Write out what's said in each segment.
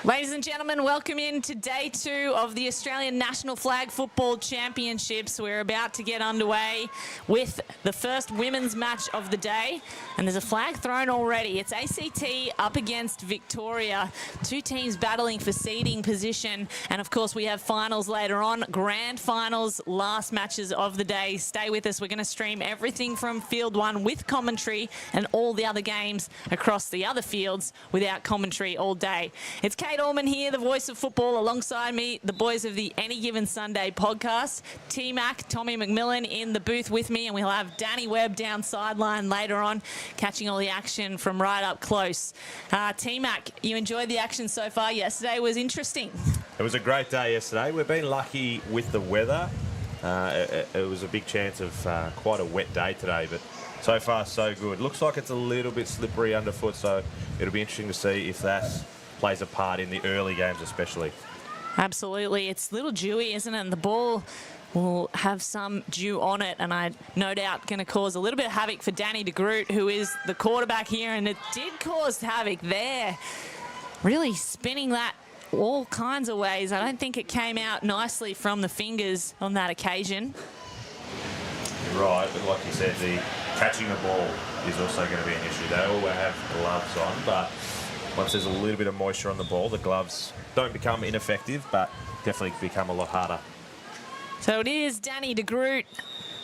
Ladies and gentlemen, welcome in to day 2 of the Australian National Flag Football Championships. We're about to get underway with the first women's match of the day. And there's a flag thrown already. It's ACT up against Victoria. Two teams battling for seeding position. And of course, we have finals later on. Grand finals, last matches of the day. Stay with us. We're going to stream everything from Field 1 with commentary and all the other games across the other fields without commentary all day. It's Kate Allman here, the voice of football. Alongside me, the boys of the Any Given Sunday podcast. T-Mac, Tommy McMillan in the booth with me, and we'll have Danny Webb down sideline later on, catching all the action from right up close. T-Mac, you enjoyed the action so far. Yesterday was interesting. It was a great day yesterday. We've been lucky with the weather. It was a big chance of quite a wet day today, but so far so good. Looks like it's a little bit slippery underfoot, so it'll be interesting to see if that plays a part in the early games especially. Absolutely. It's a little dewy, isn't it? And the ball will have some dew on it, and I no doubt going to cause a little bit of havoc for Danny de Groot, who is the quarterback here, and it did cause havoc there. Really spinning that all kinds of ways. I don't think it came out nicely from the fingers on that occasion. You're right, but like you said, the catching the ball is also going to be an issue. They all have gloves on, but once there's a little bit of moisture on the ball, the gloves don't become ineffective, but definitely become a lot harder. So it is Danny de Groot,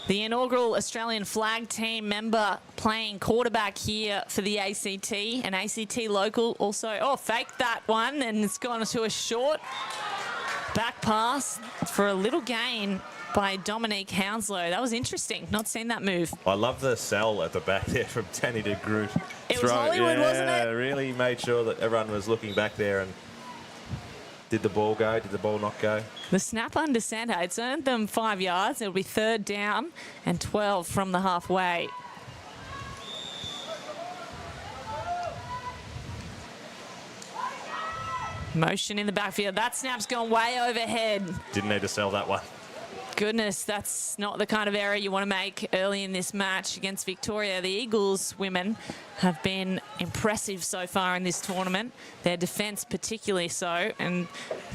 the inaugural Australian flag team member, playing quarterback here for the ACT. An ACT local also, faked that one, and it's gone to a short back pass for a little gain by Dominique Hounslow. That was interesting. Not seen that move. I love the sell at the back there from Danny de Groot. It was Hollywood, wasn't it? Really made sure that everyone was looking back there. And did the ball go? Did the ball not go? The snap under centre, it's earned them 5 yards. It'll be 3rd down and 12 from the halfway. Motion in the backfield. That snap's gone way overhead. Didn't need to sell that one. Goodness, that's not the kind of error you want to make early in this match against Victoria. The Eagles women have been impressive so far in this tournament. Their defence particularly so, and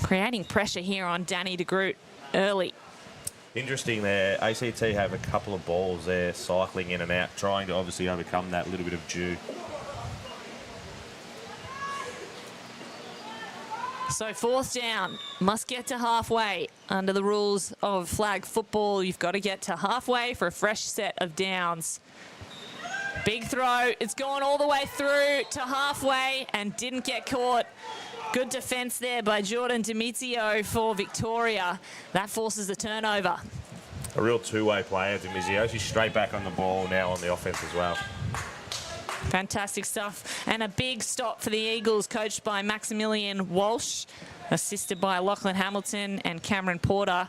creating pressure here on Danny de Groot early. Interesting there. ACT have a couple of balls there cycling in and out, trying to obviously overcome that little bit of dew. So 4th down, must get to halfway. Under the rules of flag football, you've got to get to halfway for a fresh set of downs. Big throw, it's gone all the way through to halfway and didn't get caught. Good defence there by Jordan Demizio for Victoria. That forces the turnover. A real two-way player, Demizio. She's straight back on the ball now on the offence as well. Fantastic stuff. And a big stop for the Eagles, coached by Maximilian Walsh, assisted by Lachlan Hamilton and Cameron Porter.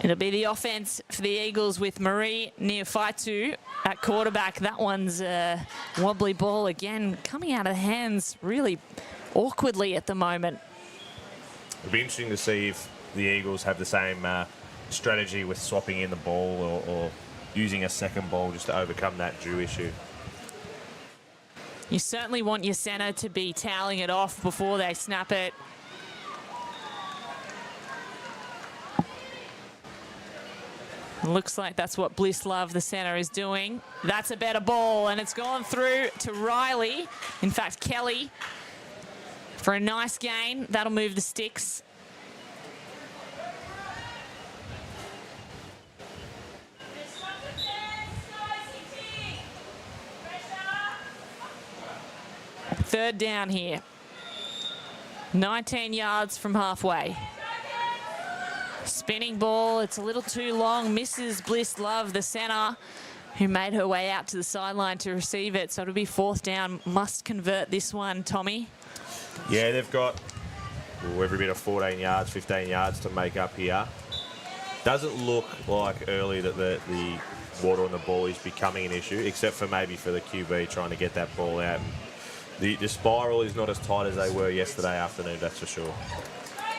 It'll be the offense for the Eagles with Marie Neofaitu at quarterback. That one's a wobbly ball again, coming out of the hands really awkwardly at the moment. It'll be interesting to see if the Eagles have the same strategy with swapping in the ball or using a second ball just to overcome that dew issue. You certainly want your centre to be toweling it off before they snap it. Looks like that's what Bliss Love, the centre, is doing. That's a better ball, and it's gone through to Riley. In fact, Kelly for a nice gain. That'll move the sticks. Third down here. 19 yards from halfway. Spinning ball, it's a little too long. Misses Bliss Love, the centre, who made her way out to the sideline to receive it. So it'll be fourth down. Must convert this one, Tommy. Yeah, they've got every bit of 14 yards, 15 yards to make up here. Doesn't look like early that the water on the ball is becoming an issue, except for maybe for the QB trying to get that ball out. The spiral is not as tight as they were yesterday afternoon, that's for sure.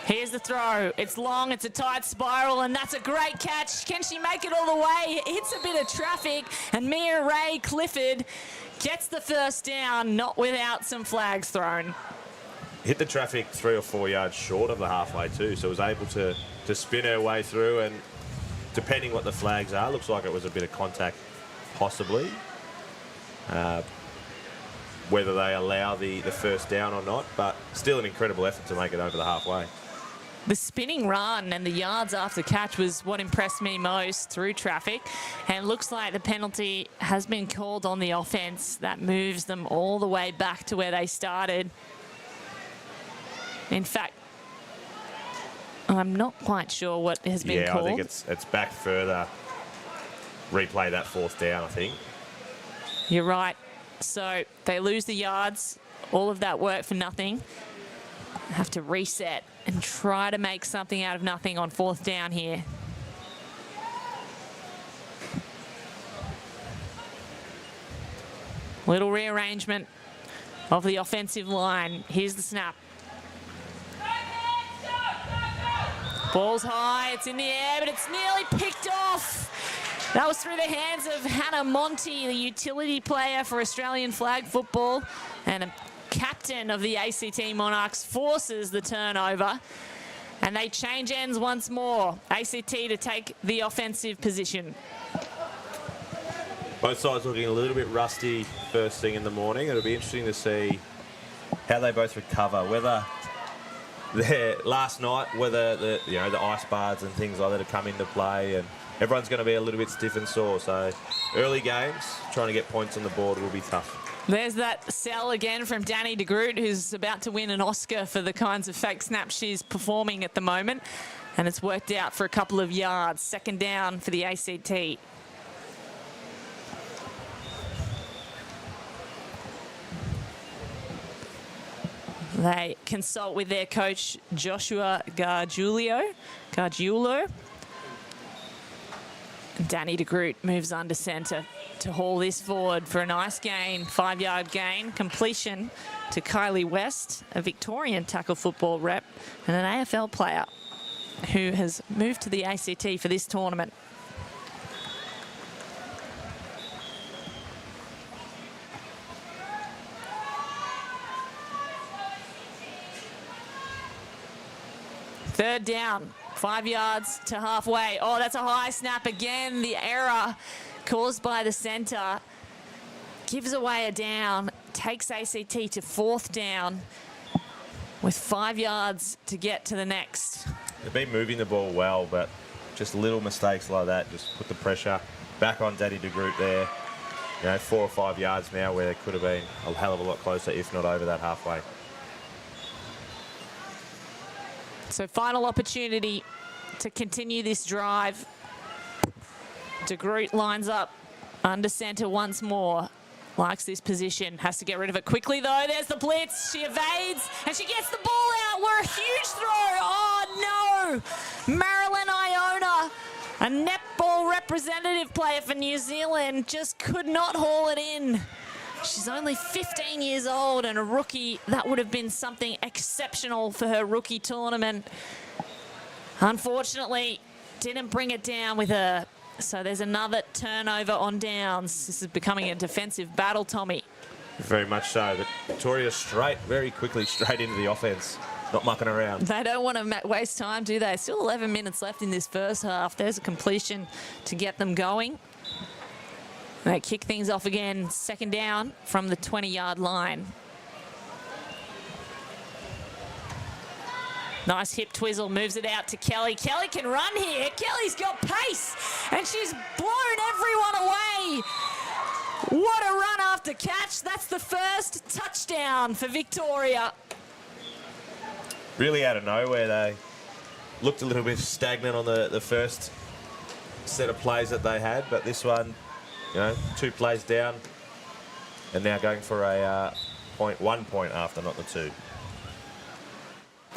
Here's the throw. It's long, it's a tight spiral, and that's a great catch. Can she make it all the way? Hits a bit of traffic, and Mia Ray Clifford gets the first down, not without some flags thrown. Hit the traffic 3 or 4 yards short of the halfway too, so was able to spin her way through, and depending what the flags are, looks like it was a bit of contact, possibly. Whether they allow the first down or not, but still an incredible effort to make it over the halfway. The spinning run and the yards after catch was what impressed me most through traffic. And it looks like the penalty has been called on the offense. That moves them all the way back to where they started. In fact, I'm not quite sure what has been called. Yeah, I think it's back further. Replay that fourth down, I think. You're right. So they lose the yards, all of that work for nothing. Have to reset and try to make something out of nothing on fourth down here. Little rearrangement of the offensive line. Here's the snap. Ball's high, it's in the air, but it's nearly picked off. That was through the hands of Hannah Monty, the utility player for Australian flag football, and a captain of the ACT Monarchs, forces the turnover. And they change ends once more. ACT to take the offensive position. Both sides looking a little bit rusty first thing in the morning. It'll be interesting to see how they both recover, whether last night, whether the ice baths and things like that have come into play, and everyone's going to be a little bit stiff and sore. So early games, trying to get points on the board will be tough. There's that sell again from Danny de Groot, who's about to win an Oscar for the kinds of fake snaps she's performing at the moment. And it's worked out for a couple of yards. Second down for the ACT. They consult with their coach, Joshua Gargiulo. Danny de Groot moves under centre to haul this forward for a nice gain, 5-yard gain, completion to Kylie West, a Victorian tackle football rep and an AFL player who has moved to the ACT for this tournament. Third down, 5 yards to halfway. Oh, that's a high snap again. The error caused by the centre gives away a down, takes ACT to fourth down with 5 yards to get to the next. They've been moving the ball well, but just little mistakes like that just put the pressure back on Danny de Groot there. 4 or 5 yards now where they could have been a hell of a lot closer, if not over that halfway. So final opportunity to continue this drive. De Groot lines up under centre once more. Likes this position. Has to get rid of it quickly, though. There's the blitz. She evades, and she gets the ball out. We're a huge throw. Oh, no. Marilyn Iona, a netball representative player for New Zealand, just could not haul it in. She's only 15 years old and a rookie. That would have been something exceptional for her rookie tournament. Unfortunately, didn't bring it down with her. So there's another turnover on downs. This is becoming a defensive battle, Tommy. Very much so. But Victoria very quickly straight into the offense. not mucking around. They don't want to waste time, do they? Still 11 minutes left in this first half. There's a completion to get them going. They kick things off again, second down from the 20-yard line. Nice hip twizzle, moves it out to Kelly. Kelly can run here. Kelly's got pace, and she's blown everyone away. What a run after catch. That's the first touchdown for Victoria. Really out of nowhere, they looked a little bit stagnant on the first set of plays that they had, but this one, 2 plays down, and now going for a 1 point after, not the 2.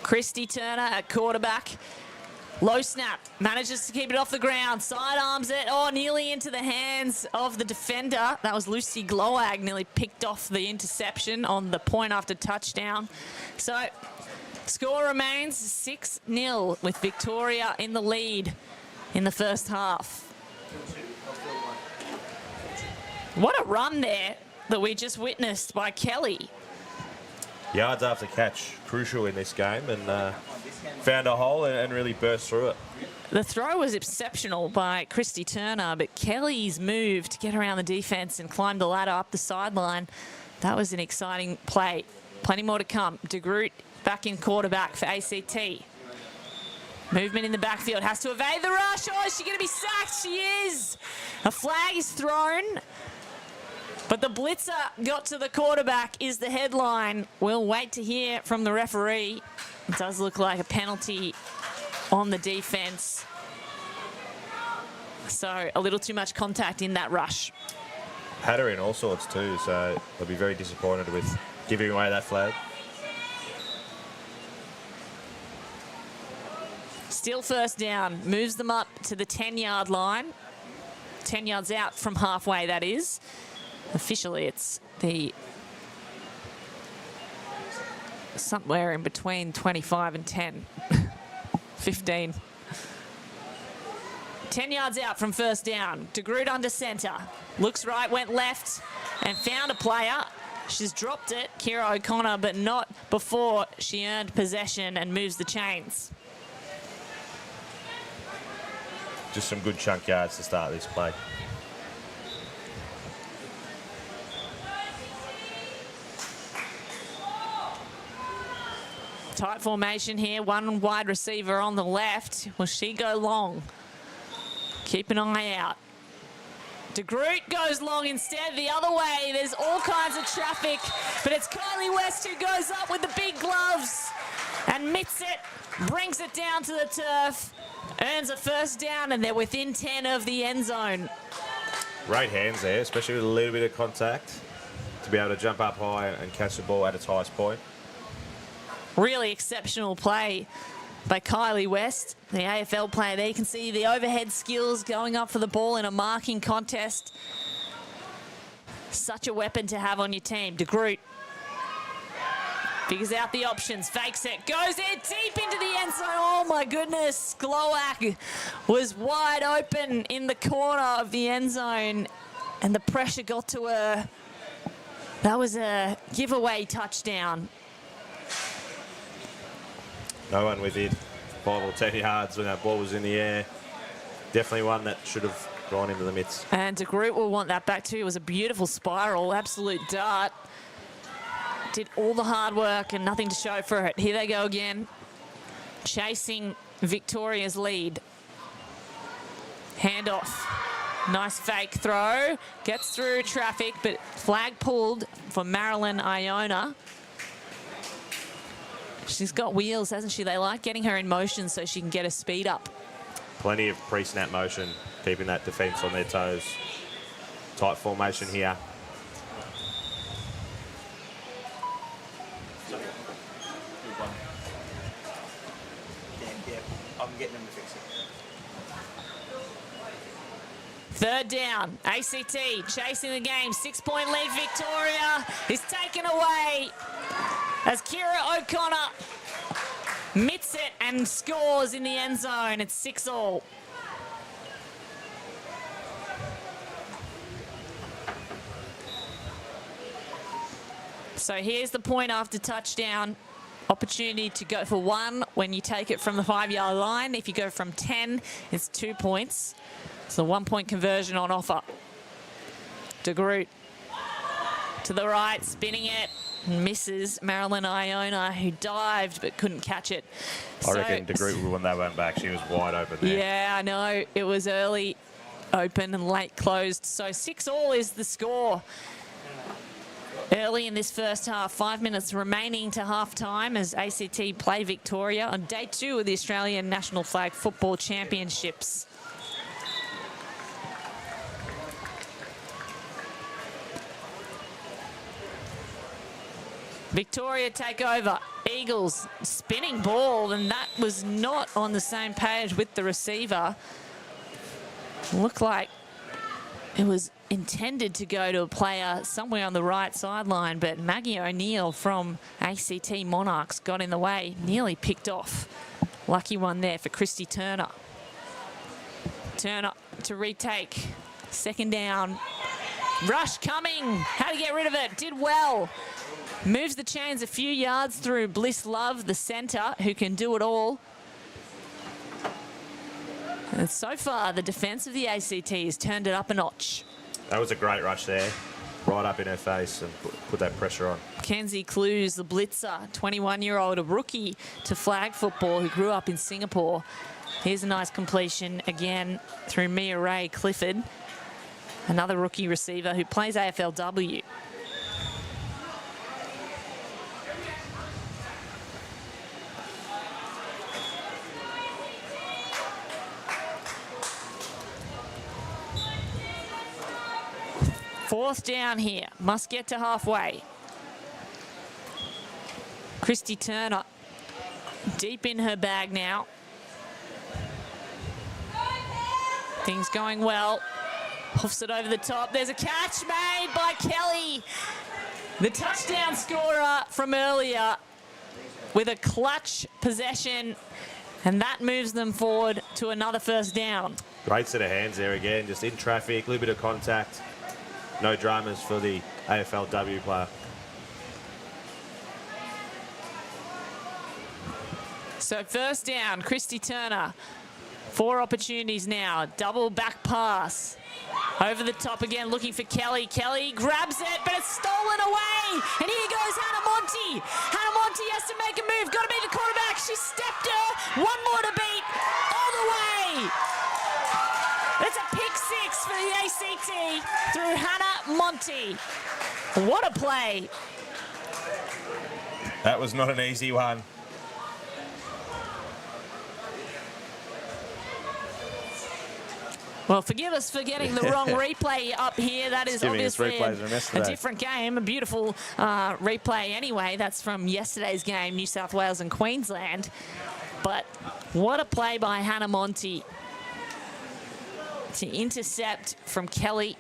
Christy Turner at quarterback. Low snap, manages to keep it off the ground, sidearms it, nearly into the hands of the defender. That was Lucy Glowag, nearly picked off the interception on the point after touchdown. So, score remains 6-0 with Victoria in the lead in the first half. What a run there that we just witnessed by Kelly. Yards after catch, crucial in this game, and found a hole and really burst through it. The throw was exceptional by Christy Turner, but Kelly's move to get around the defence and climb the ladder up the sideline, that was an exciting play. Plenty more to come. De Groot back in quarterback for ACT. Movement in the backfield, has to evade the rush. Oh, is she going to be sacked? She is. A flag is thrown, but the blitzer got to the quarterback is the headline. We'll wait to hear from the referee. It does look like a penalty on the defence. So a little too much contact in that rush. Had her in all sorts too, so they'll be very disappointed with giving away that flag. Still first down, moves them up to the 10-yard line. 10 yards out from halfway, that is. Officially, it's the somewhere in between 25 and 10. 15. 10 yards out from first down. De Groot under centre. Looks right, went left, and found a player. She's dropped it, Kira O'Connor, but not before she earned possession and moves the chains. Just some good chunk yards to start this play. Tight formation here, one wide receiver on the left. Will she go long? Keep an eye out. De Groot goes long instead, the other way. There's all kinds of traffic, but it's Kylie West who goes up with the big gloves and mitts it, brings it down to the turf, earns a first down, and they're within 10 of the end zone. Great hands there, especially with a little bit of contact, to be able to jump up high and catch the ball at its highest point. Really exceptional play by Kylie West, the AFL player there. You can see the overhead skills going up for the ball in a marking contest. Such a weapon to have on your team. De Groot figures out the options, fakes it, goes in deep into the end zone. Oh my goodness, Glowak was wide open in the corner of the end zone and the pressure got to her. That was a giveaway touchdown. No one within 5 or 10 yards when that ball was in the air. Definitely one that should have gone into the midst. And De Groot will want that back too. It was a beautiful spiral, absolute dart. Did all the hard work and nothing to show for it. Here they go again, chasing Victoria's lead. Handoff. Nice fake throw. Gets through traffic, but flag pulled for Marilyn Iona. She's got wheels, hasn't she? They like getting her in motion so she can get her speed up. Plenty of pre-snap motion, keeping that defence on their toes. Tight formation here. I'm getting them to fix it. Third down, ACT chasing the game. 6-point lead, Victoria is taken away as Kira O'Connor mitts it and scores in the end zone. It's 6-all. So here's the point after touchdown. opportunity to go for 1 when you take it from the 5-yard line. If you go from 10, it's 2 points. So 1-point conversion on offer. De Groot to the right, spinning it. Misses Marilyn Iona, who dived but couldn't catch it. I reckon De Groot, when they went back, she was wide open there. Yeah, I know. It was early open and late closed. So 6-all is the score. Early in this first half, 5 minutes remaining to half-time as ACT play Victoria on day 2 of the Australian National Flag Football Championships. Victoria take over. Eagles spinning ball, and that was not on the same page with the receiver. Looked like it was intended to go to a player somewhere on the right sideline, but Maggie O'Neill from ACT Monarchs got in the way, nearly picked off. Lucky one there for Christy Turner. Turner to retake. Second down. Rush coming. How to get rid of it. Did well. Moves the chains a few yards through Bliss Love, the centre, who can do it all. And so far, the defence of the ACT has turned it up a notch. That was a great rush there. Right up in her face and put that pressure on. Kenzie Clues, the blitzer, 21-year-old, a rookie to flag football who grew up in Singapore. Here's a nice completion again through Mia Ray Clifford, another rookie receiver who plays AFLW. Fourth down here, must get to halfway. Christy Turner, deep in her bag now. Things going well. Hoofs it over the top. There's a catch made by Kelly. The touchdown scorer from earlier with a clutch possession, and that moves them forward to another first down. Great set of hands there again, just in traffic, a little bit of contact. No dramas for the AFLW player. So first down, Christy Turner. 4 opportunities now. Double back pass. Over the top again, looking for Kelly. Kelly grabs it, but it's stolen away. And here goes Hannah Monty. Hannah Monty has to make a move. Got to beat the quarterback. She stepped her. 1 more to beat. All the way. It's a pick 6 for the ACT through Hannah Monty. What a play. That was not an easy one. Well, forgive us for getting the wrong replay up here. That is obviously a different game, a beautiful replay anyway. That's from yesterday's game, New South Wales and Queensland. But what a play by Hannah Monty to intercept from Kelly.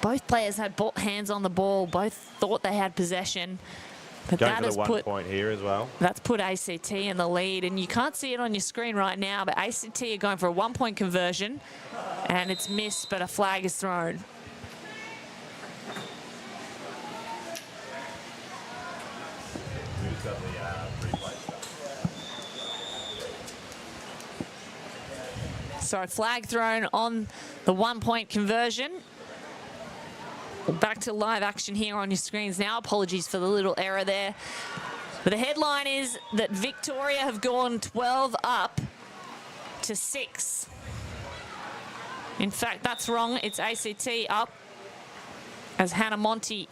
Both players had hands on the ball. Both thought they had possession. But Going that for has the 1 put point here as well. That's put ACT in the lead, and you can't see it on your screen right now, but ACT are going for a 1-point conversion, and it's missed, but a flag is thrown. So flag thrown on the 1-point conversion. Back to live action here on your screens now. Apologies for the little error there. But the headline is that Victoria have gone 12 up to 6. In fact, that's wrong. It's ACT up as Hannah Monty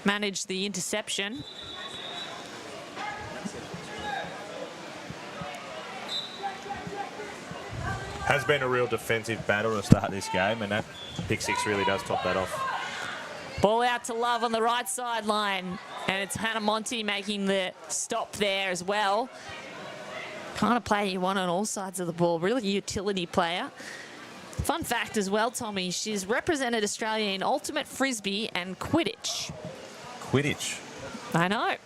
managed the interception. Has been a real defensive battle to start this game, and that pick 6 really does top that off. Ball out to Love on the right sideline, and it's Hannah Monty making the stop there as well. Kind of player you want on all sides of the ball, really utility player. Fun fact as well, Tommy, she's represented Australia in ultimate frisbee and Quidditch. Quidditch. I know.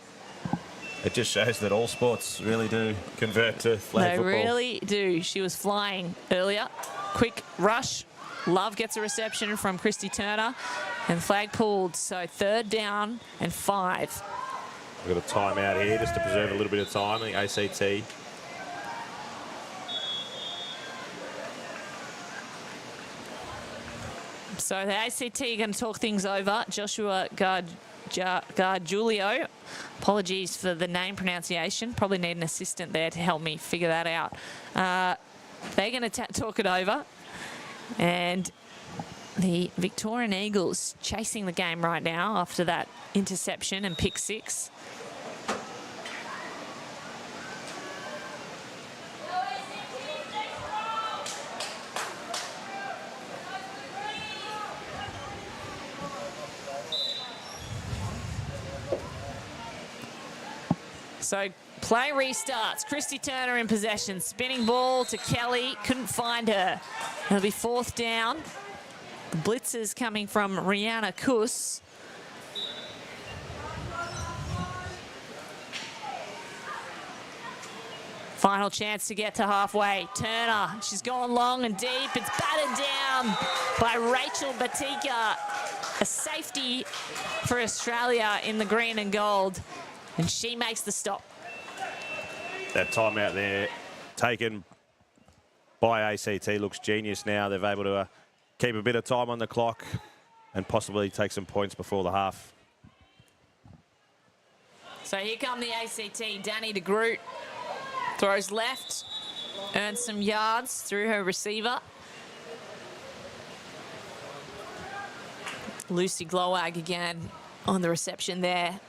It just shows that all sports really do convert to flag football. They really do. She was flying earlier. Quick rush. Love gets a reception from Christy Turner, and flag pulled. So third down and 5. We've got a timeout here just to preserve a little bit of time. The ACT. So the ACT are going to talk things over. Joshua Gargiulio. Apologies for the name pronunciation. Probably need an assistant there to help me figure that out. They're going to talk it over. And the Victorian Eagles chasing the game right now after that interception and pick 6. So play restarts. Christy Turner in possession. Spinning ball to Kelly. Couldn't find her. It'll be 4th down. The blitzers coming from Rihanna Kuss. Final chance to get to halfway. Turner, she's gone long and deep. It's batted down by Rachel Batika. A safety for Australia in the green and gold. And she makes the stop. That timeout there taken by ACT looks genius now. They've able to keep a bit of time on the clock and possibly take some points before the half. So here come the ACT. Danny de Groot throws left, earns some yards through her receiver. Lucy Glowag again on the reception there.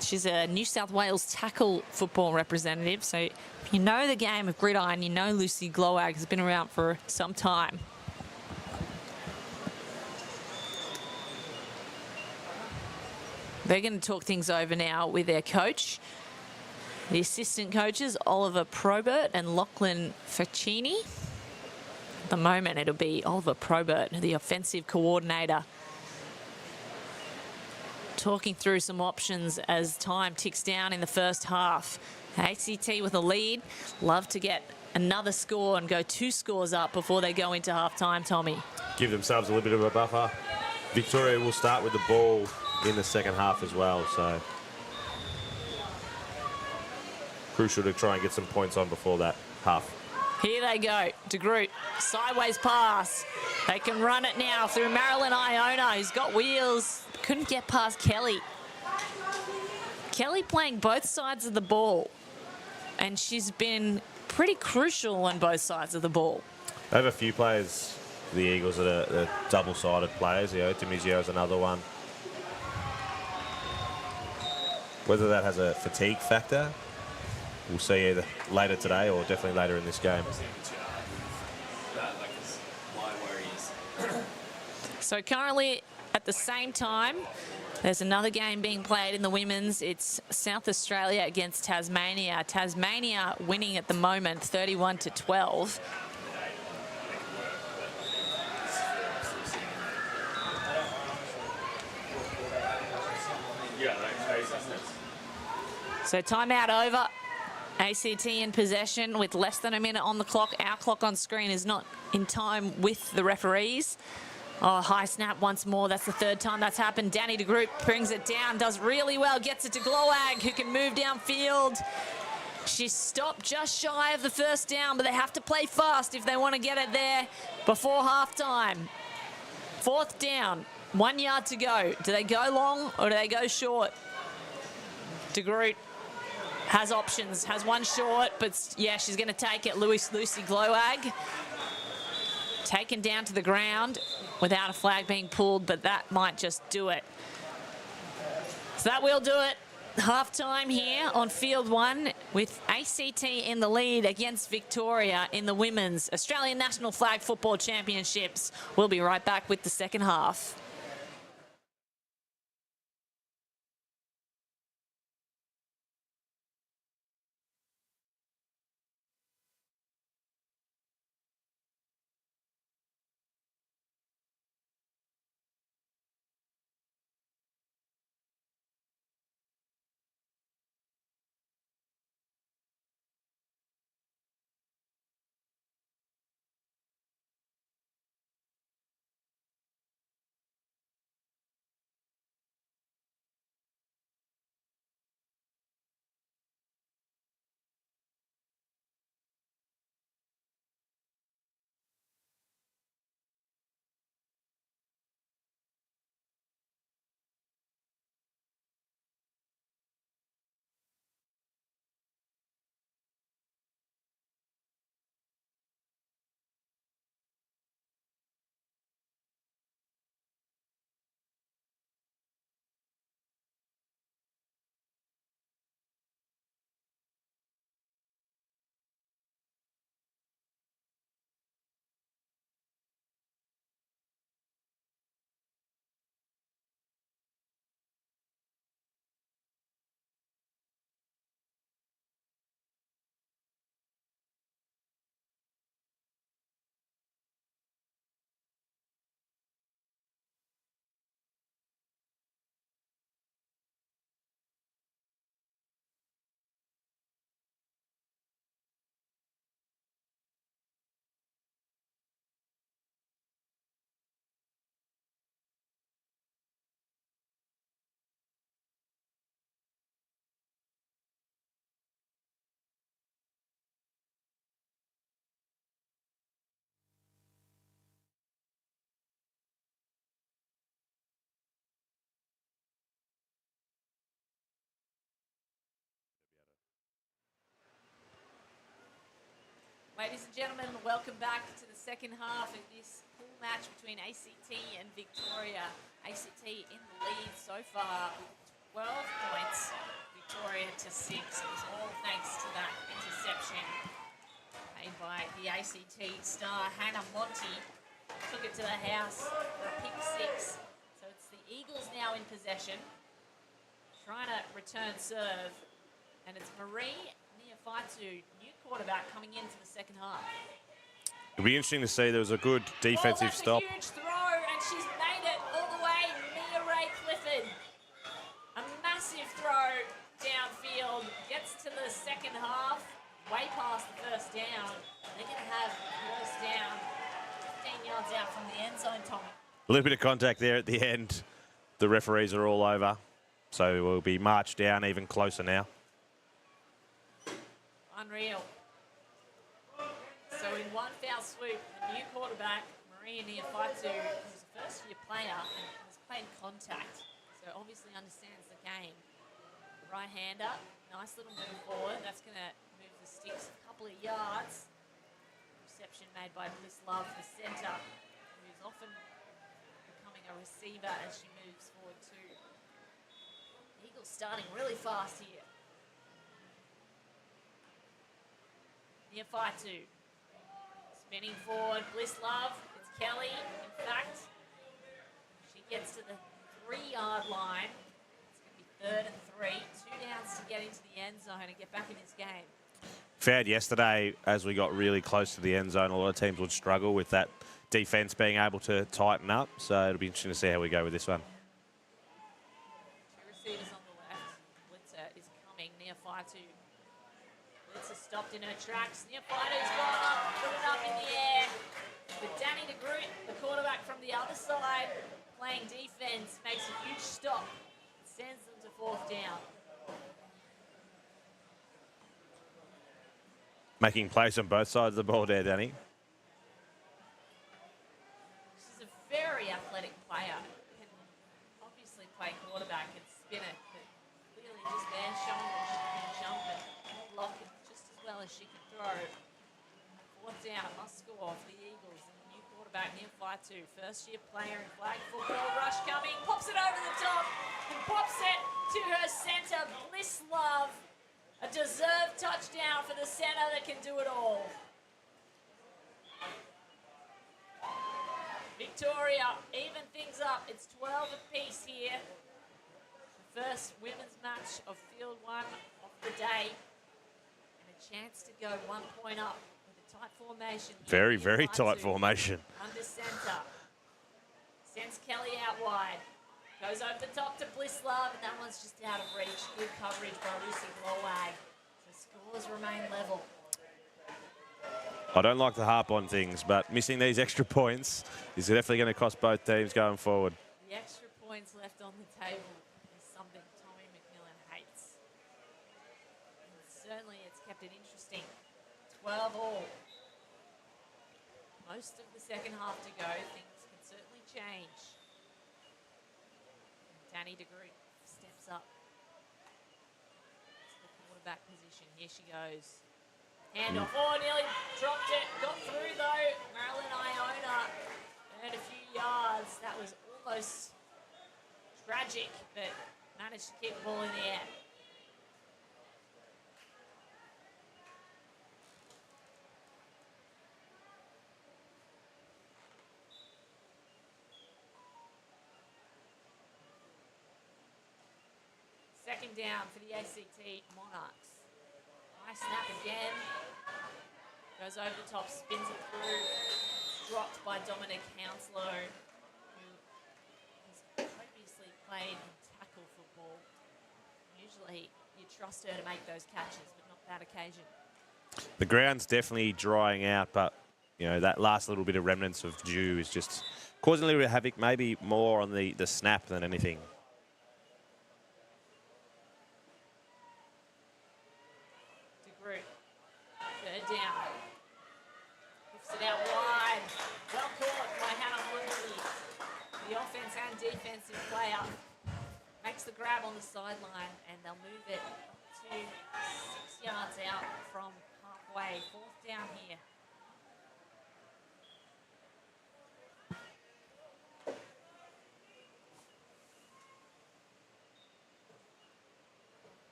She's a New South Wales tackle football representative. So if you know the game of gridiron, you know Lucy Glowag has been around for some time. They're going to talk things over now with their coach. The assistant coaches, Oliver Probert and Lachlan Faccini. At the moment, it'll be Oliver Probert, the offensive coordinator, talking through some options as time ticks down in the first half. ACT with a lead. Love to get another score and go 2 scores up before they go into half-time, Tommy. Give themselves a little bit of a buffer. Victoria will start with the ball in the second half as well, so crucial to try and get some points on before that half. Here they go. De Groot, sideways pass. They can run it now through Marilyn Iona, who's got wheels. Couldn't get past Kelly. Kelly playing both sides of the ball, and she's been pretty crucial on both sides of the ball. They have a few players, the Eagles, that are double-sided players. Temizio is another one. Whether that has a fatigue factor, we'll see either later today or definitely later in this game. So currently, at the same time, there's another game being played in the women's. It's South Australia against Tasmania. Tasmania winning at the moment 31-12. So timeout over. ACT in possession with less than a minute on the clock. Our clock on screen is not in time with the referees. Oh, high snap once more. That's the 3rd time that's happened. Danny de Groot brings it down, does really well, gets it to Glowag, who can move downfield. She's stopped just shy of the 1st down, but they have to play fast if they want to get it there before halftime. 4th down, 1 yard to go. Do they go long or do they go short? De Groot has options, has one short, but yeah, she's going to take it. Lucy Glowag taken down to the ground without a flag being pulled, but that might just do it. So that will do it. Half-time here on field 1 with ACT in the lead against Victoria in the Women's Australian National Flag Football Championships. We'll be right back with the second half. Ladies and gentlemen, welcome back to the second half of this pool match between ACT and Victoria. ACT in the lead so far with 12 points, Victoria to 6. It was all thanks to that interception made by the ACT star Hannah Monty. Took it to the house for a pick 6. So it's the Eagles now in possession, trying to return serve, and it's Marie Neofaitu, new quarterback, coming into the second half. It'll be interesting to see. There was a good defensive stop. A huge throw, and she's made it all the way. Mia Ray Clifford, a massive throw downfield, gets to the second half, way past the first down. They're going to have first down 15 yards out from the end zone, Tommy. A little bit of contact there at the end. The referees are all over, so we'll be marched down even closer now. Unreal. So in one foul swoop, the new quarterback, Maria Neofaitu, who's a first-year player and has played contact, so obviously understands the game. Right-hander, nice little move forward. That's going to move the sticks a couple of yards. Reception made by Bliss Love, the centre, who's often becoming a receiver as she moves forward too. Eagles starting really fast here. Neofaitu spinning forward, Bliss Love, it's Kelly. In fact, she gets to the 3-yard line. It's going to be 3rd and 3. 2 downs to get into the end zone and get back in this game. Found yesterday, as we got really close to the end zone, a lot of teams would struggle with that defence being able to tighten up. So it'll be interesting to see how we go with this one. 2 receivers on the left. Blitzer is coming. Neofaitu. Blitzer stopped in her tracks. Neofaitu's gone up, put it up in the air. But Danny DeGroot, the quarterback from the other side, playing defence, makes a huge stop. Sends them to 4th down. Making plays on both sides of the ball there, Danny. She's a very athletic player. Can obviously play quarterback and spin it, but clearly just there showing that she can jump and block it just as well as she can throw. 4th down, must score for the Eagles. And the new quarterback, Neofaitu, first-year player in flag football. Rush coming, pops it over the top, and pops it to her centre, Bliss Love. A deserved touchdown for the centre that can do it all. Victoria even things up. It's 12 apiece here. The first women's match of Field 1 of the day. And a chance to go 1 point up with a tight formation. Very, very tight formation. Under centre. Sends Kelly out wide. Goes over the top to Bliss Love, and that one's just out of reach. Good coverage by Lucy Glowag. The scores remain level. I don't like to harp on things, but missing these extra points is definitely going to cost both teams going forward. The extra points left on the table is something Tommy McMillan hates. And certainly it's kept it interesting. 12 all. Most of the second half to go. Things can certainly change. Danny DeGroot steps up to the quarterback position. Here she goes. Handoff. Oh, nearly dropped it. Got through though. Marilyn Iona earned a few yards. That was almost tragic, but managed to keep the ball in the air. Second down for the ACT Monarchs. Nice snap again. Goes over the top, spins it through. Dropped by Dominic Hounslow, who has previously played in tackle football. Usually you trust her to make those catches, but not that occasion. The ground's definitely drying out, but you know that last little bit of remnants of dew is just causing a little bit of havoc, maybe more on the snap than anything. Down. Lifts it out wide. Well caught by Hannah Monty. The offense and defensive player makes the grab on the sideline, and they'll move it to 6 yards out from halfway. 4th down here.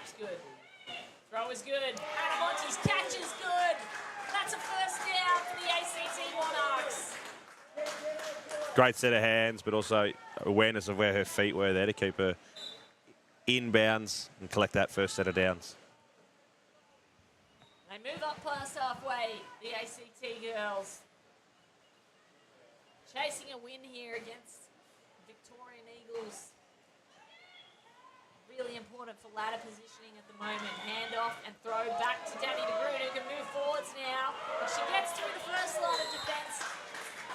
Snap's good. Throw is good. Adamonte's catch is good. That's a first down for the ACT Monarchs. Great set of hands, but also awareness of where her feet were there to keep her inbounds and collect that first set of downs. They move up past halfway, the ACT girls. Chasing a win here against Victorian Eagles. Really important for ladder positioning at the moment. Hand off and throw back to Danny de Groot, who can move forwards now. And she gets through the first line of defence.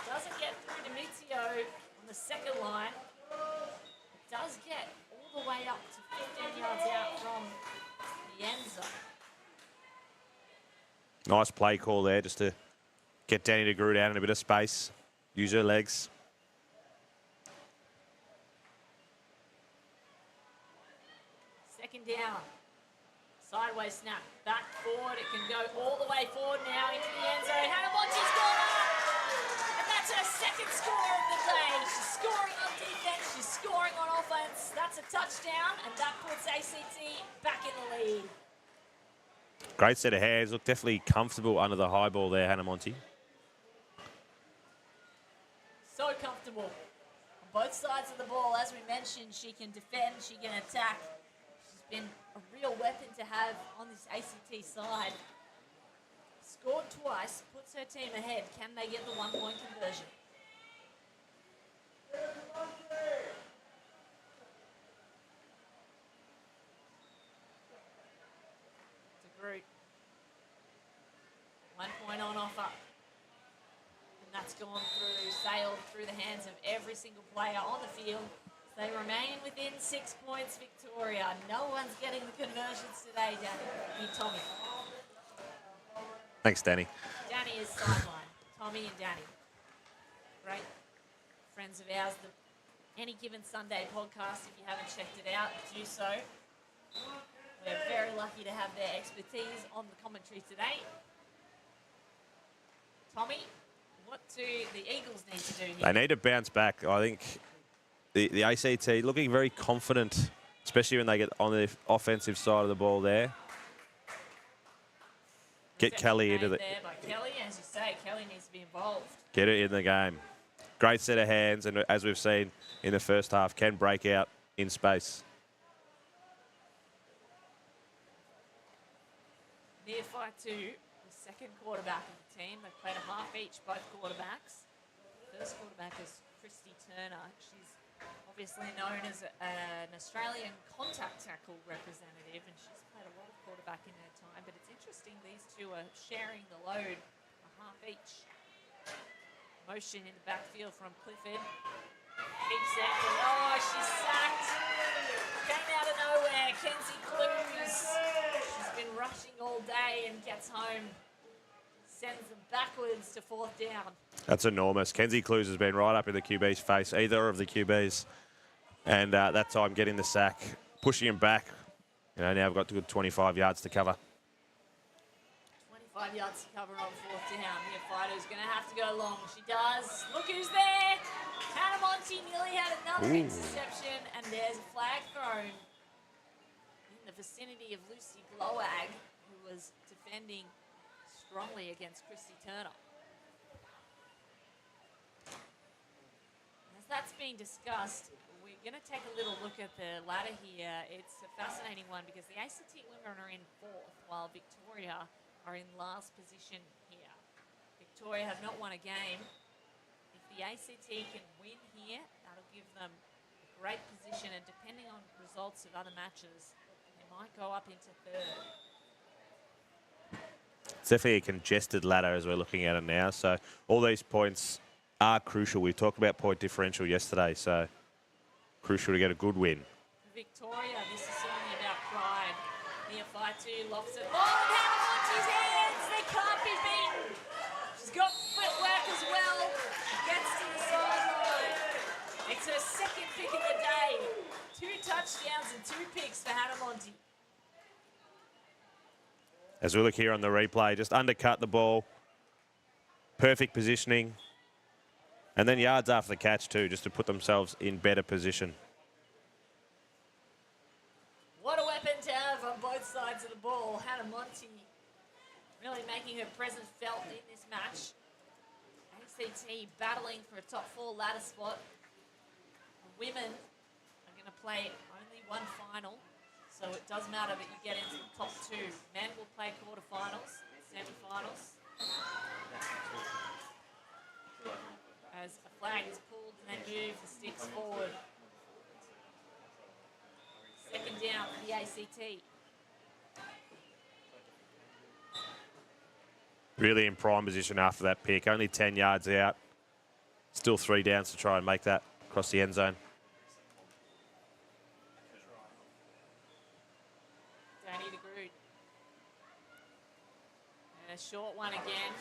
Doesn't get through to Mizio on the second line. It does get all the way up to 15 yards out from the end zone. Nice play call there just to get Danny de Groot out in a bit of space. Use her legs. Second down. Sideways snap. Back forward. It can go all the way forward now into the end zone. Hanamonte's gone up! And that's her second score of the day. She's scoring on defense. She's scoring on offense. That's a touchdown, and that puts ACT back in the lead. Great set of hands. Look definitely comfortable under the high ball there, Hanamonte. So comfortable. On both sides of the ball, as we mentioned, she can defend, she can attack. She's been a real weapon to have on this ACT side. Scored twice, puts her team ahead. Can they get the 1-point conversion? De Groot. 1 point on offer. And that's gone through, sailed through the hands of every single player on the field. They remain within 6 points, Victoria. No one's getting the conversions today, Danny. Tommy. Thanks, Danny. Danny is sideline. Tommy and Danny. Great friends of ours. The Any Given Sunday podcast, if you haven't checked it out, do so. We're very lucky to have their expertise on the commentary today. Tommy, what do the Eagles need to do here? They need to bounce back. I think the ACT looking very confident, especially when they get on the offensive side of the ball there. Get Kelly into the... There by Kelly, as you say, Kelly needs to be involved. Get it in the game. Great set of hands, and as we've seen in the first half, can break out in space. Nearfight to the second quarterback of the team. They've played a half each, both quarterbacks. The first quarterback is Christy Turner. She's obviously known as an Australian contact tackle representative, and she's played a lot of quarterback in her time. But it's interesting, these two are sharing the load, a half each. Motion in the backfield from Clifford. Keeps it. Oh, she's sacked. Came out of nowhere. Kenzie Clues. She's been rushing all day and gets home. Sends them backwards to fourth down. That's enormous. Kenzie Clues has been right up in the QB's face, either of the QBs. And that time getting the sack, pushing him back. You know, now we've got a good 25 yards to cover. 25 yards to cover on fourth down. Nearfighter's going to have to go long. She does. Look who's there. Hanamonte nearly had another interception, and there's a flag thrown in the vicinity of Lucy Glowag, who was defending strongly against Christy Turner. As that's being discussed, we're going to take a little look at the ladder here. It's a fascinating one because the ACT women are in fourth, while Victoria are in last position here. Victoria have not won a game. If the ACT can win here, that'll give them a great position, and depending on results of other matches, they might go up into third. It's definitely a congested ladder as we're looking at it now. So all these points are crucial. We talked about point differential yesterday, so crucial to get a good win. Victoria, this is certainly about pride. Nearfighter lofts it. Oh, Hanamonte's hands! They can't be beaten. She's got footwork as well. Gets to the sideline. It's her second pick of the day. 2 touchdowns and 2 picks for Hanamonte. As we look here on the replay, just undercut the ball. Perfect positioning. And then yards after the catch too, just to put themselves in better position. What a weapon to have on both sides of the ball. Hannah Monty really making her presence felt in this match. ACT battling for a top 4 ladder spot. The women are going to play only one final, so it does matter that you get into the top 2. Men will play quarterfinals, semi-finals. As a flag is pulled and then move the sticks forward. Second down for the ACT. Really in prime position after that pick. Only 10 yards out. Still 3 downs to try and make that across the end zone. Danny de Groot. And a short one again.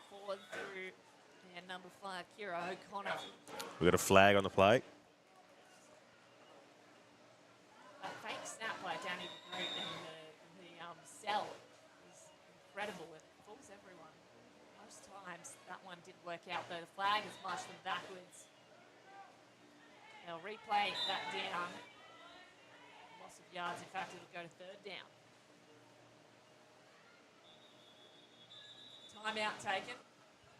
Forward through and number 5, Kira O'Connor. We've got a flag on the play. A fake snap by Danny de Groot and the cell is incredible. It fools everyone. Most times that one didn't work out though. The flag has marched them backwards. They'll replay that down. Loss of yards. In fact, it'll go to third down. Timeout taken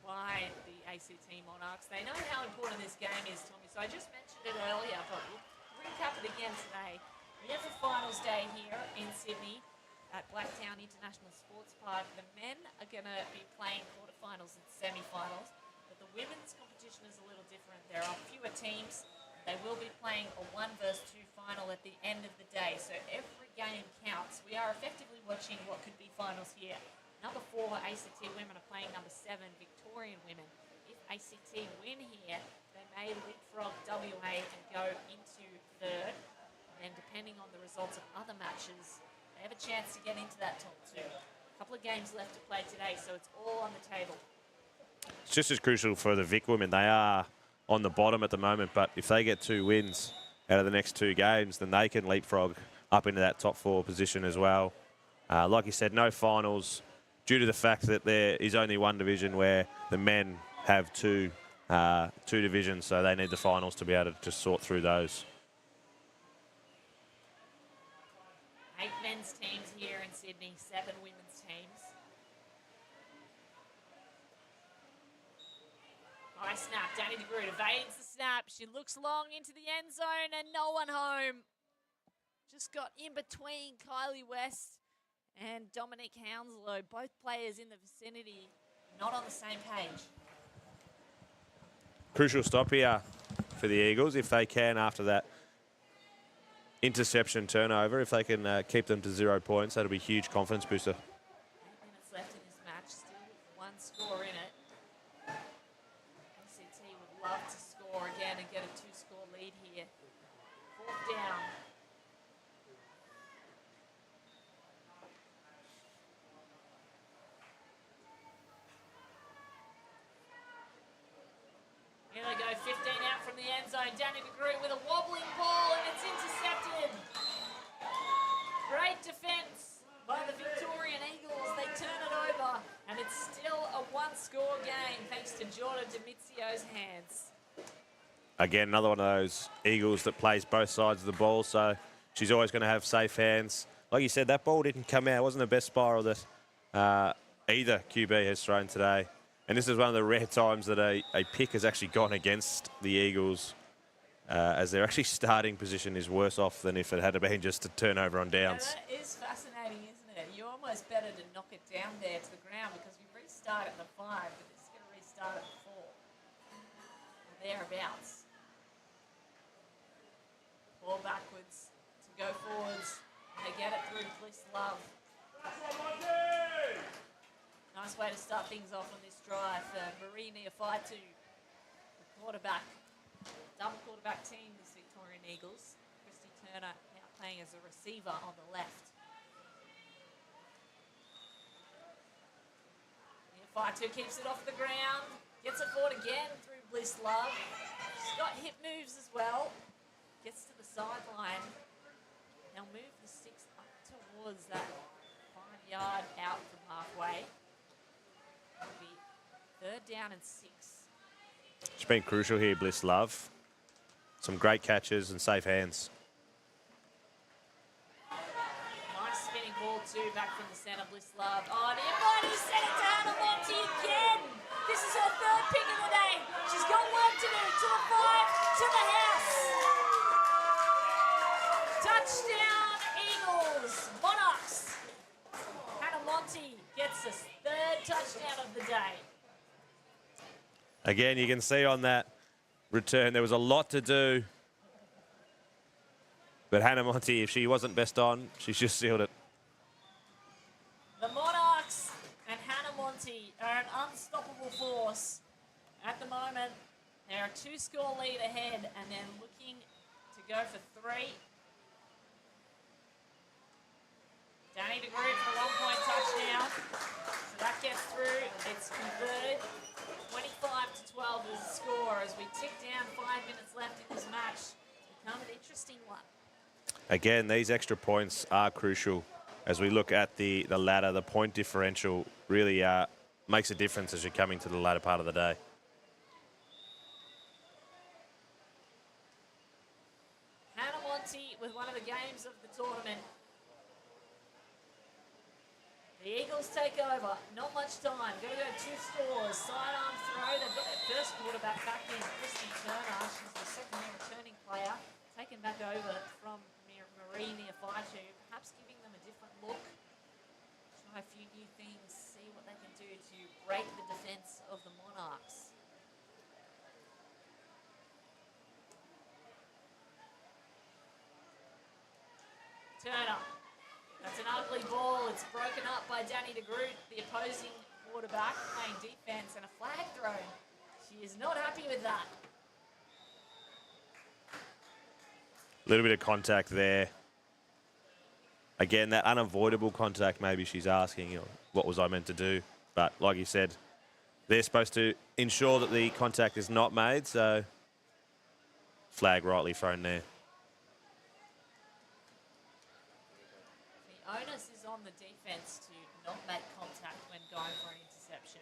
by the ACT Monarchs. They know how important this game is, Tommy. So I just mentioned it earlier, but we'll recap it again today. We have the finals day here in Sydney at Blacktown International Sports Park. The men are going to be playing quarterfinals and semi-finals, but the women's competition is a little different. There are fewer teams. They will be playing a 1 versus 2 final at the end of the day, so every game counts. We are effectively watching what could be finals here. Number 4, ACT women are playing number 7, Victorian women. If ACT win here, they may leapfrog WA and go into third. And depending on the results of other matches, they have a chance to get into that top 2. A couple of games left to play today, so it's all on the table. It's just as crucial for the VIC women. They are on the bottom at the moment, but if they get 2 wins out of the next 2 games, then they can leapfrog up into that top 4 position as well. Like you said, no finals due to the fact that there is only one division where the men have two divisions, so they need the finals to be able to just sort through those. 8 men's teams here in Sydney, 7 women's teams. Nice snap. Danny de Groot evades the snap. She looks long into the end zone and no one home. Just got in between Kylie West and Dominique Hounslow. Both players in the vicinity, not on the same page. Crucial stop here for the Eagles if they can after that interception turnover. If they can keep them to 0 points, that'll be a huge confidence booster. 8 minutes left in this match, still 1 score in it. ACT would love to score again and get a 2-score lead here. 4th down. Here they go, 15 out from the end zone. Danny de Groot with a wobbling ball and it's intercepted. Great defence by the Victorian Eagles. They turn it over and it's still a 1-score game thanks to Jordan Demitzio's hands. Again, another one of those Eagles that plays both sides of the ball, so she's always going to have safe hands. Like you said, that ball didn't come out. It wasn't the best spiral that either QB has thrown today. And this is one of the rare times that a pick has actually gone against the Eagles, as their actually starting position is worse off than if it had been just a turnover on downs. Yeah, that is fascinating, isn't it? You're almost better to knock it down there to the ground because we restart at the 5, but it's going to restart at the 4. Or thereabouts. Ball backwards to go forwards. And they get it through Bliss Love. Nice way to start things off on this drive for Marie Neofaitu, the quarterback. Double quarterback team, this Victorian Eagles. Christy Turner now playing as a receiver on the left. Neofaitu keeps it off the ground, gets it forward again through Bliss Love. She's got hip moves as well. Gets to the sideline. Now move the sticks up towards that 5-yard out from halfway. It'll be 3rd down and 6. She's been crucial here, Bliss Love. Some great catches and safe hands. Nice spinning ball 2 back from the centre, Bliss Love. Oh, and everybody sent it to Hannah Monty again. This is her 3rd pick of the day. She's got work to do. To the 5, to the house. Touchdown, Eagles. Monarchs. Hannah Monty gets us 3rd touchdown of the day. Again, you can see on that return there was a lot to do. But Hannah Monty, if she wasn't best on, she's just sealed it. The Monarchs and Hannah Monty are an unstoppable force. At the moment, they're a 2-score lead ahead, and they're looking to go for 3. Danny DeGroot for a 1-point touchdown. So that gets through. It's converted. 25-12 is the score as we tick down 5 minutes left in this match. It's become an interesting one. Again, these extra points are crucial as we look at the ladder. The point differential really makes a difference as you're coming to the latter part of the day. Hannah Monty with one of the games of the tournament. The Eagles take over. Not much time. Got to go 2 scores. Sidearm throw. They've got their first quarterback back in, Christy Turner. She's the second-year returning player. Taken back over from Marie Neofaitu, perhaps giving them a different look. Try a few new things, see what they can do to break the defence of the Monarchs. Turner. That's an ugly ball. It's broken up by Danny DeGroot, the opposing quarterback, playing defense, and a flag thrown. She is not happy with that. A little bit of contact there. Again, that unavoidable contact, maybe she's asking, what was I meant to do? But like you said, they're supposed to ensure that the contact is not made, so flag rightly thrown there. The onus is on the defense to not make contact when going for an interception.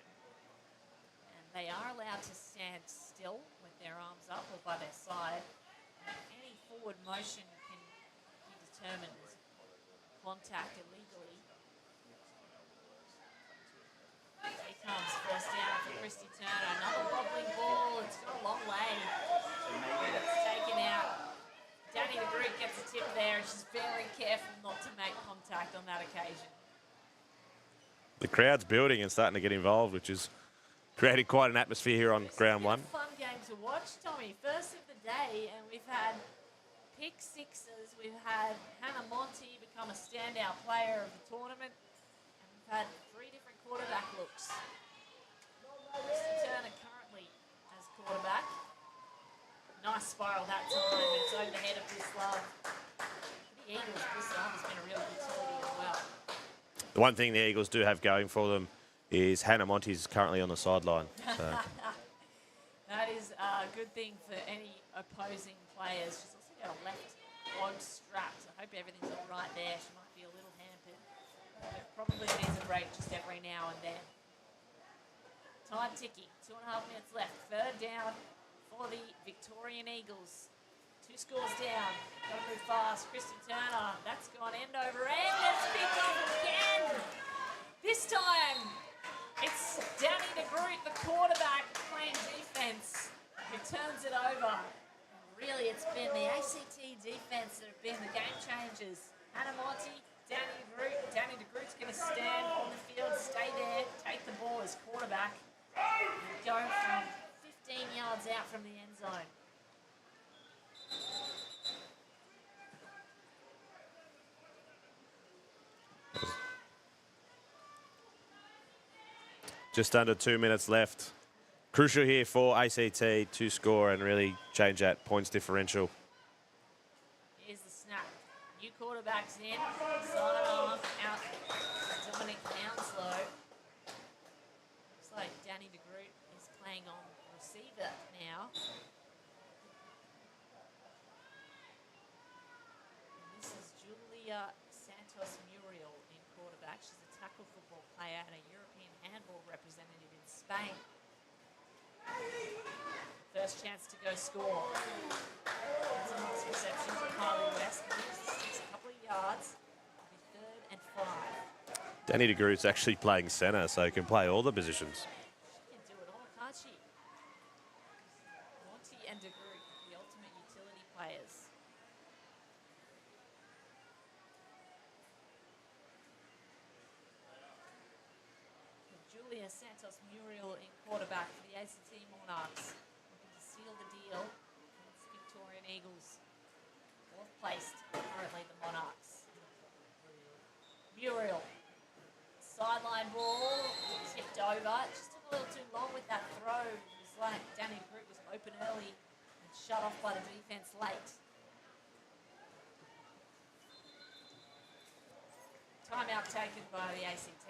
And they are allowed to stand still with their arms up or by their side. Any forward motion can be determined as contact illegally. Here comes first down for Christy Turner. Another wobbling ball. It's got a long way. It's taken out. Danny DeGroot gets a tip there, and she's very careful not to make contact on that occasion. The crowd's building and starting to get involved, which is creating quite an atmosphere here on ground 1. Fun game to watch, Tommy. First of the day, and we've had pick sixes. We've had Hannah Monty become a standout player of the tournament, and we've had 3 different quarterback looks. Christy Turner currently as quarterback. Nice spiral that time. It's over the head of Bliss Love. For the Eagles, Bliss Love has been a real utility as well. The one thing the Eagles do have going for them is Hannah Monty's currently on the sideline. So. That is a good thing for any opposing players. She's also got a left quad strap, so I hope everything's all right there. She might be a little hampered. But probably needs a break just every now and then. Time ticking. 2.5 minutes left. 3rd down for the Victorian Eagles. 2 scores down. Got to move fast. Christy Turner. That's gone end over end. It's picked up again. This time, it's Danny DeGroot, the quarterback, playing defense, who turns it over. Really, it's been the ACT defense that have been the game changers. Hannah Monty, Danny DeGroot. Danny DeGroot's going to stand on the field, stay there, take the ball as quarterback, and go from 15 yards out from the end zone. Just under 2 minutes left. Crucial here for ACT to score and really change that points differential. Here's the snap. New quarterback's in. Sidearm out. Dominic Hounslow. Looks like Danny DeGroot is playing on receiver now. And this is Julia Santos Muriel in quarterback. She's a tackle football player and a European handball representative in Spain. First chance to go score. It's a nice reception from Kylie West. It's a couple of yards. It'll be 3rd and 5. Danny de Groot's actually playing centre, so he can play all the positions. She can do it all, can't she? Monty and de Groot, the ultimate utility players. Julia Santos Muriel in quarterback for the ACT Monarchs, looking to seal the deal against Victorian Eagles. Fourth placed, currently the Monarchs. Muriel, sideline ball, tipped over. Just took a little too long with that throw. It was like Danny Groot was open early and shut off by the defense late. Timeout taken by the ACT.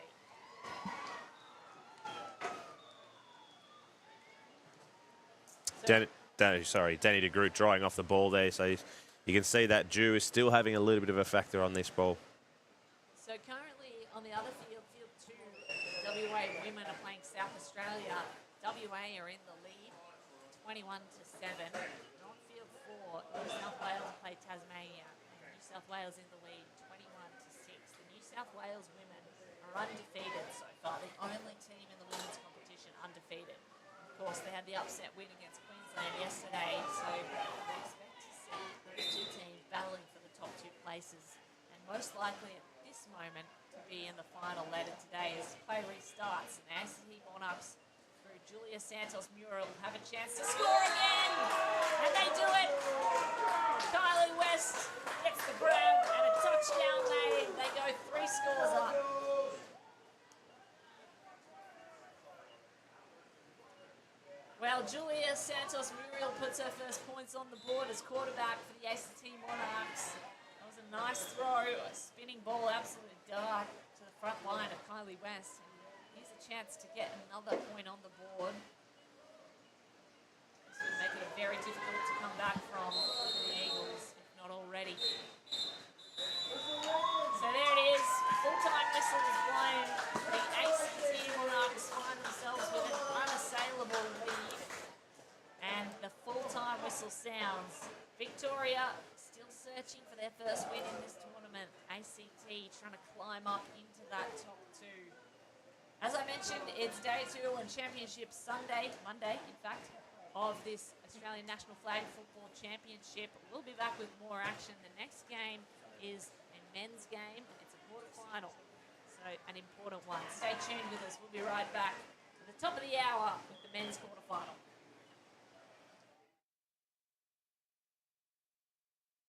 Danny de Groot drawing off the ball there, so you can see that Jew is still having a little bit of a factor on this ball. So currently on the other field, field 2, WA women are playing South Australia. WA are in the lead, 21-7. And on field 4, New South Wales play Tasmania, and New South Wales in the lead, 21-6. The New South Wales women are undefeated so far, the only team in the women's competition undefeated. Of course, they had the upset win against Queensland yesterday, so we expect to see those two teams battling for the top 2 places, and most likely at this moment to be in the final later today as play restarts. And the ACT Monarchs through Julia Santos Muriel have a chance to score again, and they do it. Kylie West gets the grab and a touchdown made. They go 3 scores up. Well, Julia Santos Muriel puts her first points on the board as quarterback for the ACT Monarchs. That was a nice throw, a spinning ball, absolute dart to the front line of Kylie West. And here's a chance to get another point on the board. This will make it very difficult to come back from the Eagles, if not already. So there it is, full-time whistle is blown. The ACT Monarchs find themselves with an unassailable lead. And the full-time whistle sounds. Victoria still searching for their first win in this tournament. ACT trying to climb up into that top 2. As I mentioned, it's day 2 and championship Monday, in fact, of this Australian National Flag Football Championship. We'll be back with more action. The next game is a men's game. It's a quarterfinal, so an important one. Stay tuned with us. We'll be right back at the top of the hour with the men's quarterfinal.